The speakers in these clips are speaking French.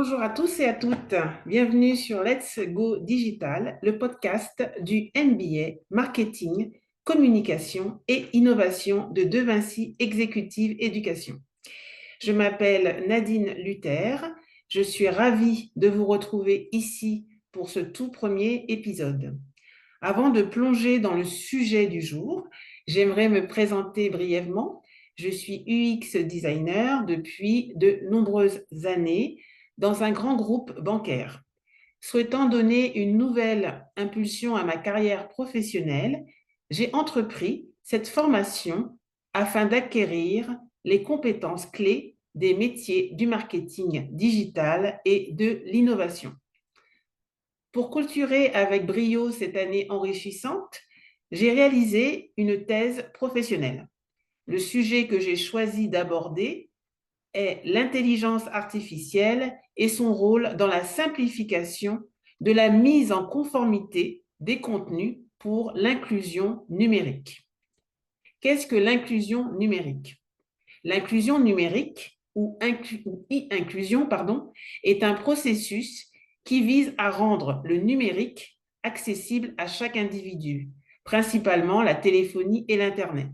Bonjour à tous et à toutes. Bienvenue sur Let's Go Digital, le podcast du MBA Marketing, Communication et Innovation de De Vinci Executive Éducation. Je m'appelle Nadine Luther. Je suis ravie de vous retrouver ici pour ce tout premier épisode. Avant de plonger dans le sujet du jour, j'aimerais me présenter brièvement. Je suis UX designer depuis de nombreuses années dans un grand groupe bancaire. Souhaitant donner une nouvelle impulsion à ma carrière professionnelle, j'ai entrepris cette formation afin d'acquérir les compétences clés des métiers du marketing digital et de l'innovation. Pour clôturer avec brio cette année enrichissante, j'ai réalisé une thèse professionnelle. Le sujet que j'ai choisi d'aborder est l'intelligence artificielle et son rôle dans la simplification de la mise en conformité des contenus pour l'inclusion numérique. Qu'est-ce que l'inclusion numérique? L'inclusion numérique ou e-inclusion, est un processus qui vise à rendre le numérique accessible à chaque individu, principalement la téléphonie et l'Internet,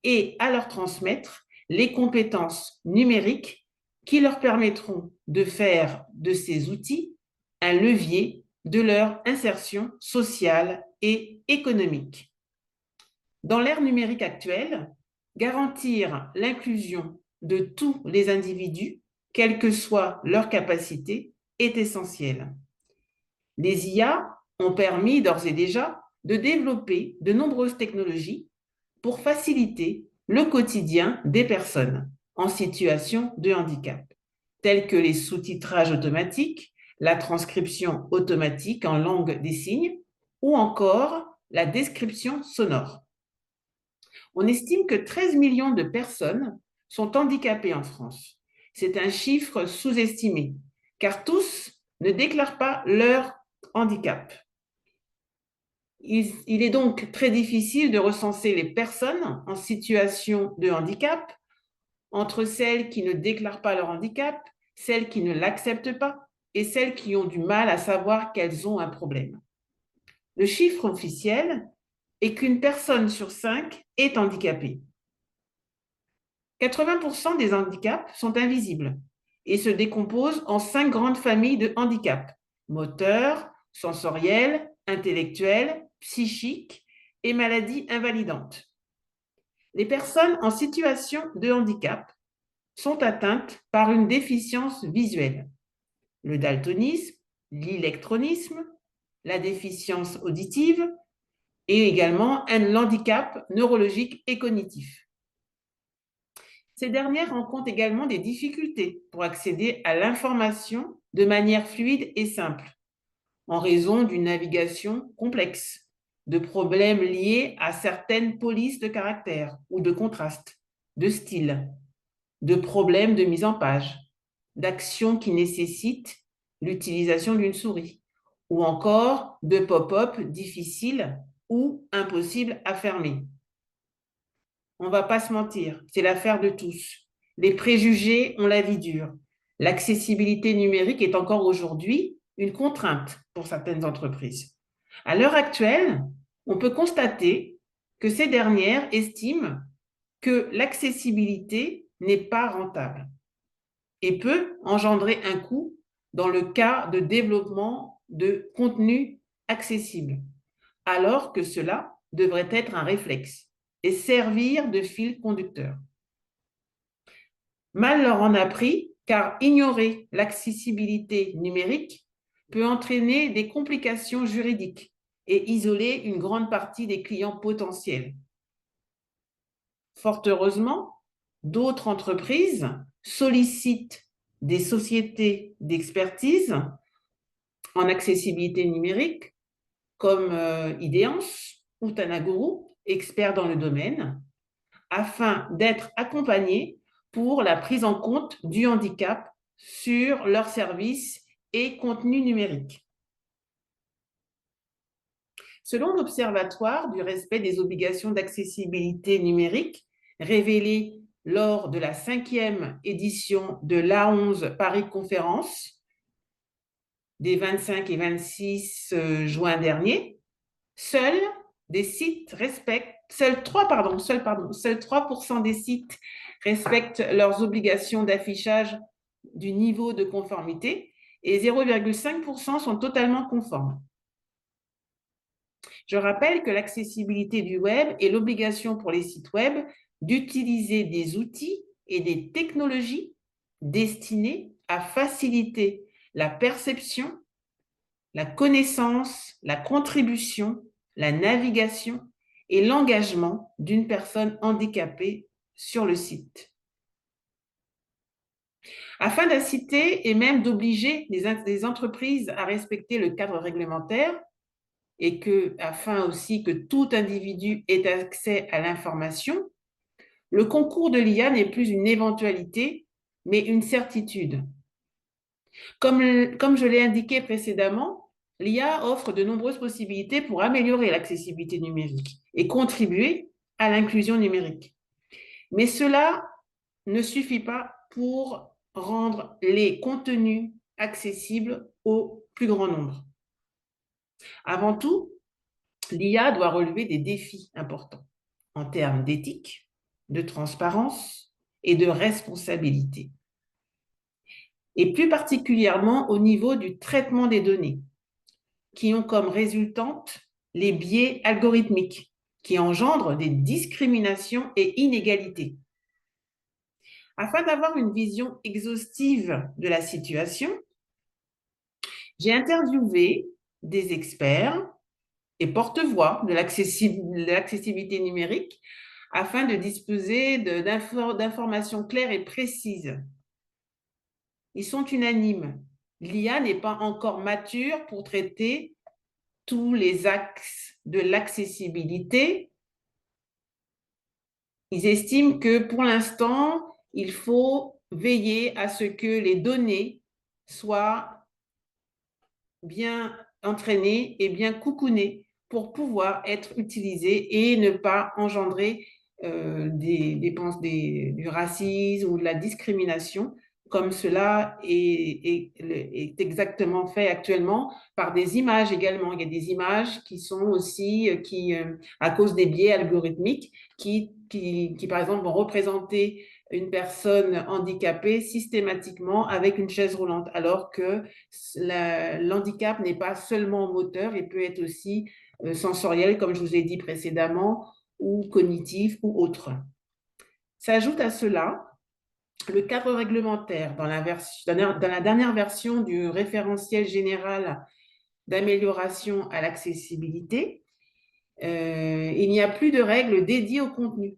et à leur transmettre les compétences numériques qui leur permettront de faire de ces outils un levier de leur insertion sociale et économique. Dans l'ère numérique actuelle, garantir l'inclusion de tous les individus, quelle que soit leur capacité, est essentiel. Les IA ont permis d'ores et déjà de développer de nombreuses technologies pour faciliter le quotidien des personnes en situation de handicap, tels que les sous-titrages automatiques, la transcription automatique en langue des signes ou encore la description sonore. On estime que 13 millions de personnes sont handicapées en France. C'est un chiffre sous-estimé, car tous ne déclarent pas leur handicap. Il est donc très difficile de recenser les personnes en situation de handicap entre celles qui ne déclarent pas leur handicap, celles qui ne l'acceptent pas et celles qui ont du mal à savoir qu'elles ont un problème. Le chiffre officiel est qu'une personne sur 5 est handicapée. 80% des handicaps sont invisibles et se décomposent en 5 grandes familles de handicaps: moteur, sensoriel, intellectuel, psychique et maladies invalidantes. Les personnes en situation de handicap sont atteintes par une déficience visuelle: le daltonisme, l'électronisme, la déficience auditive et également un handicap neurologique et cognitif. Ces dernières rencontrent également des difficultés pour accéder à l'information de manière fluide et simple, en raison d'une navigation complexe, de problèmes liés à certaines polices de caractère ou de contraste, de style, de problèmes de mise en page, d'actions qui nécessitent l'utilisation d'une souris, ou encore de pop-up difficiles ou impossibles à fermer. On ne va pas se mentir, c'est l'affaire de tous. Les préjugés ont la vie dure. L'accessibilité numérique est encore aujourd'hui une contrainte pour certaines entreprises. À l'heure actuelle, on peut constater que ces dernières estiment que l'accessibilité n'est pas rentable et peut engendrer un coût dans le cas de développement de contenu accessible, alors que cela devrait être un réflexe et servir de fil conducteur. Mal leur en a pris, car ignorer l'accessibilité numérique peut entraîner des complications juridiques et isoler une grande partie des clients potentiels. Fort heureusement, d'autres entreprises sollicitent des sociétés d'expertise en accessibilité numérique comme Ideance ou Tanaguru, experts dans le domaine, afin d'être accompagnés pour la prise en compte du handicap sur leurs services et contenus numériques. Selon l'Observatoire du respect des obligations d'accessibilité numérique, révélé lors de la 5e édition de l'A11 Paris Conférence des 25 et 26 juin dernier, seuls des sites respectent, seuls 3% des sites respectent leurs obligations d'affichage du niveau de conformité et 0,5% sont totalement conformes. Je rappelle que l'accessibilité du web est l'obligation pour les sites web d'utiliser des outils et des technologies destinés à faciliter la perception, la connaissance, la contribution, la navigation et l'engagement d'une personne handicapée sur le site. Afin d'inciter et même d'obliger les entreprises à respecter le cadre réglementaire et afin aussi que tout individu ait accès à l'information, le concours de l'IA n'est plus une éventualité, mais une certitude. Comme je l'ai indiqué précédemment, l'IA offre de nombreuses possibilités pour améliorer l'accessibilité numérique et contribuer à l'inclusion numérique. Mais cela ne suffit pas pour rendre les contenus accessibles au plus grand nombre. Avant tout, l'IA doit relever des défis importants en termes d'éthique, de transparence et de responsabilité. Et plus particulièrement au niveau du traitement des données, qui ont comme résultante les biais algorithmiques, qui engendrent des discriminations et inégalités. Afin d'avoir une vision exhaustive de la situation, j'ai interviewé des experts et porte-voix de l'accessibilité numérique afin de disposer d'informations claires et précises. Ils sont unanimes. L'IA n'est pas encore mature pour traiter tous les axes de l'accessibilité. Ils estiment que pour l'instant, il faut veiller à ce que les données soient bien entraînées et bien coucounées pour pouvoir être utilisées et ne pas engendrer du racisme ou de la discrimination, comme cela est exactement fait actuellement par des images également. Il y a des images qui sont aussi, à cause des biais algorithmiques, qui par exemple, vont représenter une personne handicapée systématiquement avec une chaise roulante, alors que l'handicap n'est pas seulement moteur, il peut être aussi sensoriel, comme je vous ai dit précédemment, ou cognitif ou autre. S'ajoute à cela le cadre réglementaire dans la dernière version du référentiel général d'amélioration à l'accessibilité. Il n'y a plus de règles dédiées au contenu.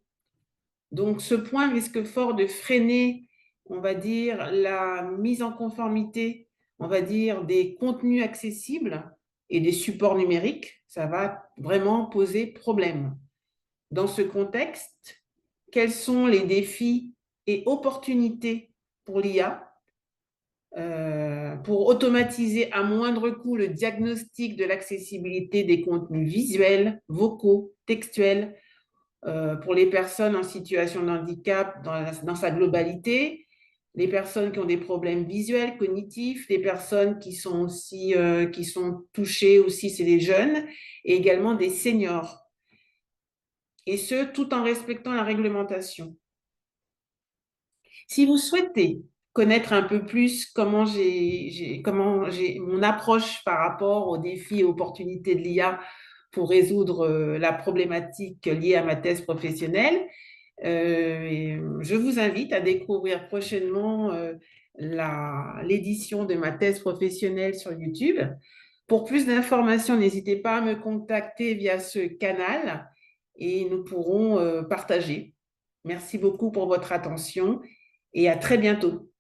Donc, ce point risque fort de freiner, on va dire, la mise en conformité, on va dire, des contenus accessibles et des supports numériques. Ça va vraiment poser problème. Dans ce contexte, quels sont les défis et opportunités pour l'IA pour automatiser à moindre coût le diagnostic de l'accessibilité des contenus visuels, vocaux, textuels, pour les personnes en situation de handicap dans sa globalité, les personnes qui ont des problèmes visuels, cognitifs, les personnes qui sont aussi qui sont touchées aussi, c'est les jeunes, et également des seniors. Et ce, tout en respectant la réglementation. Si vous souhaitez connaître un peu plus comment j'ai mon approche par rapport aux défis et opportunités de l'IA pour résoudre la problématique liée à ma thèse professionnelle, je vous invite à découvrir prochainement l'édition de ma thèse professionnelle sur YouTube. Pour plus d'informations, n'hésitez pas à me contacter via ce canal et nous pourrons partager. Merci beaucoup pour votre attention et à très bientôt.